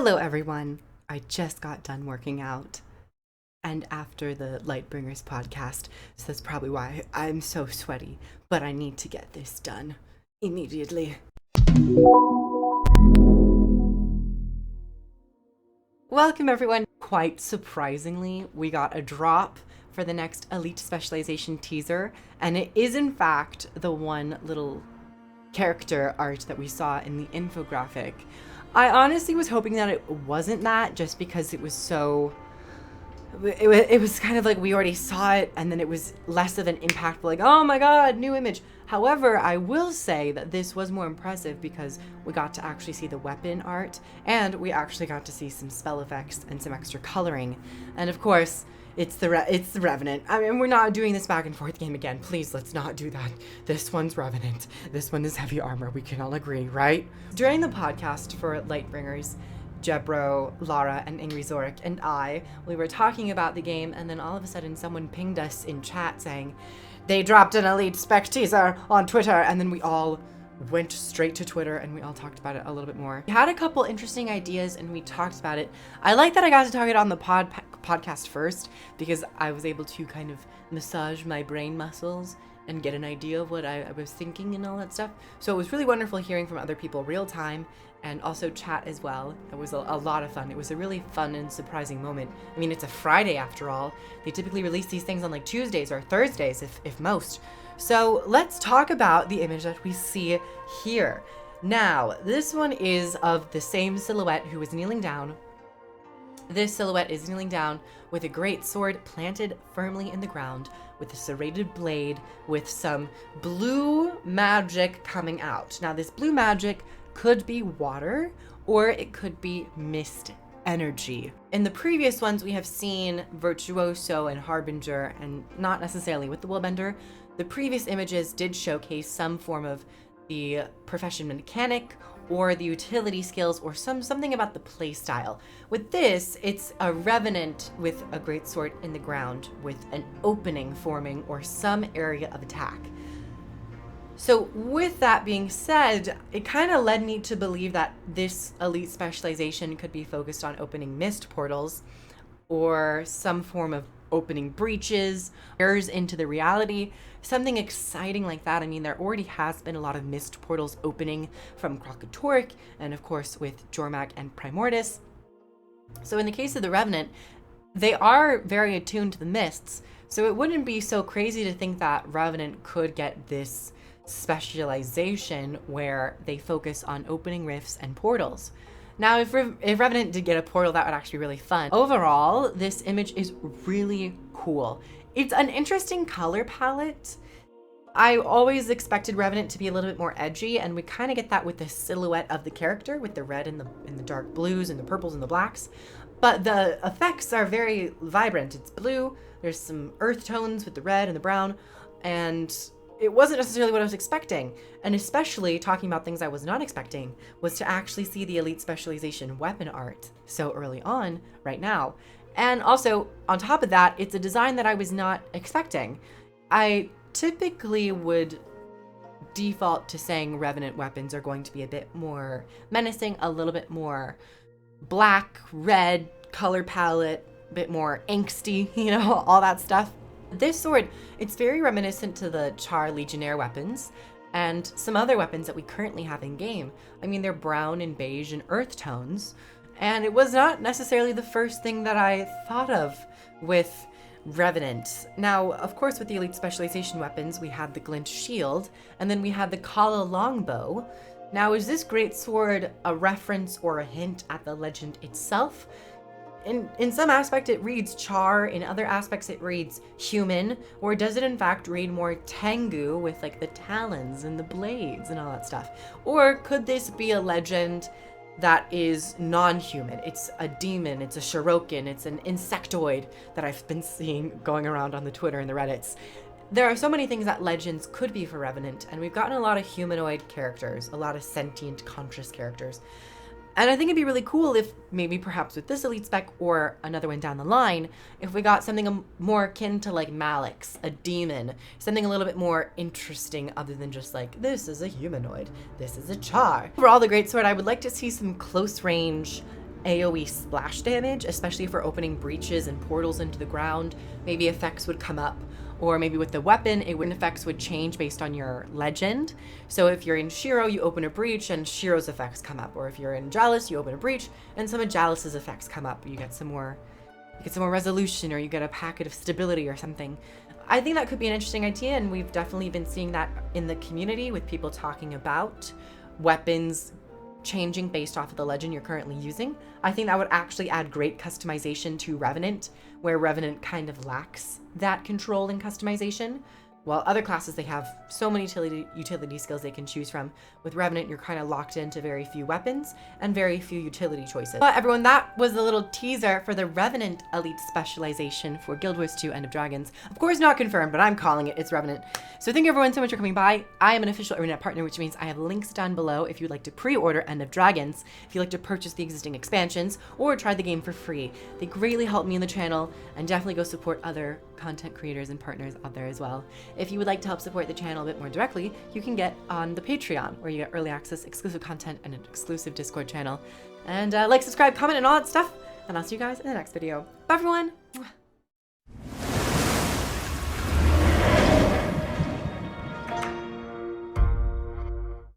Hello everyone, I just got done working out and after the Lightbringers podcast, so that's probably why I'm so sweaty, but I need to get this done immediately. Welcome everyone. Quite surprisingly, we got a drop for the next Elite Specialization teaser, and it is in fact the one little character art that we saw in the infographic. I honestly was hoping that it wasn't that, just because it was so... It was kind of like we already saw it, and then it was less of an impact, like, oh my god, new image. However, I will say that this was more impressive because we got to actually see the weapon art, and we actually got to see some spell effects and some extra coloring. And of course, it's the Revenant. I mean, we're not doing this back and forth game again. Please, let's not do that. This one's Revenant. This one is heavy armor. We can all agree, right? During the podcast for Lightbringers, Jebro, Lara, and Ingrid Zorik and we were talking about the game, and then all of a sudden someone pinged us in chat saying, they dropped an Elite Spec teaser on Twitter, and then we all went straight to Twitter and we all talked about it a little bit more. We had a couple interesting ideas and we talked about it. I like that I got to talk it on the podcast first, because I was able to kind of massage my brain muscles and get an idea of what I was thinking and all that stuff. So it was really wonderful hearing from other people real time, and also chat as well. It was a lot of fun. It was a really fun and surprising moment. I mean, it's a Friday after all. They typically release these things on like Tuesdays or Thursdays, if most. So let's talk about the image that we see here. Now, this one is of the same silhouette who is kneeling down. This silhouette is kneeling down with a great sword planted firmly in the ground, with a serrated blade with some blue magic coming out. Now, this blue magic could be water, or it could be mist energy. In the previous ones, we have seen Virtuoso and Harbinger, and not necessarily with the Willbender. The previous images did showcase some form of the profession mechanic or the utility skills or something about the play style. With this, it's a Revenant with a great sword in the ground with an opening forming or some area of attack. So with that being said, it kind of led me to believe that this Elite Specialization could be focused on opening mist portals or some form of opening breaches, errors into the reality, something exciting like that. I mean, there already has been a lot of mist portals opening from Krakatork, and of course with Jormak and Primordus. So in the case of the Revenant, they are very attuned to the mists, so it wouldn't be so crazy to think that Revenant could get this specialization where they focus on opening rifts and portals. Now, if Revenant did get a portal, that would actually be really fun. Overall, this image is really cool. It's an interesting color palette. I always expected Revenant to be a little bit more edgy, and we kind of get that with the silhouette of the character, with the red and the dark blues and the purples and the blacks. But the effects are very vibrant. It's blue, there's some earth tones with the red and the brown, and it wasn't necessarily what I was expecting. And especially talking about things I was not expecting was to actually see the Elite Specialization weapon art so early on, right now. And also, on top of that, it's a design that I was not expecting. I typically would default to saying Revenant weapons are going to be a bit more menacing, a little bit more black, red color palette, a bit more angsty, you know, all that stuff. This sword, it's very reminiscent to the Char Legionnaire weapons and some other weapons that we currently have in game. I mean, they're brown and beige and earth tones, and it was not necessarily the first thing that I thought of with Revenant. Now, of course, with the Elite Specialization weapons, we had the Glint Shield, and then we had the Kala Longbow. Now, is this great sword a reference or a hint at the legend itself? In some aspect it reads Char, in other aspects it reads human, or does it in fact read more Tengu with like the talons and the blades and all that stuff? Or could this be a legend that is non-human? It's a demon, it's a Shirokin, it's an insectoid that I've been seeing going around on the Twitter and the Reddits. There are so many things that legends could be for Revenant, and we've gotten a lot of humanoid characters, a lot of sentient, conscious characters. And I think it'd be really cool if maybe perhaps with this Elite Spec or another one down the line, if we got something more akin to like Malix, a demon, something a little bit more interesting other than just like, this is a humanoid, this is a Char. For all the great sword, I would like to see some close range AoE splash damage, especially for opening breaches and portals into the ground. Maybe effects would come up, or maybe with the weapon, effects would change based on your legend. So if you're in Shiro, you open a breach and Shiro's effects come up. Or if you're in Jalis, you open a breach and some of Jalis's effects come up. You get some more resolution, or you get a packet of stability or something. I think that could be an interesting idea, and we've definitely been seeing that in the community with people talking about weapons changing based off of the legend you're currently using. I think that would actually add great customization to Revenant, where Revenant kind of lacks that control and customization. While other classes, they have so many utility skills they can choose from. With Revenant, you're kind of locked into very few weapons and very few utility choices. But everyone, that was a little teaser for the Revenant Elite specialization for Guild Wars 2 End of Dragons. Of course, not confirmed, but I'm calling it. It's Revenant. So thank you everyone so much for coming by. I am an official Revenant partner, which means I have links down below if you'd like to pre-order End of Dragons, if you'd like to purchase the existing expansions, or try the game for free. They greatly help me in the channel, and definitely go support other content creators and partners out there as well. If you would like to help support the channel a bit more directly, you can get on the Patreon, where you get early access, exclusive content, and an exclusive Discord channel. And like, subscribe, comment, and all that stuff. And I'll see you guys in the next video. Bye, everyone!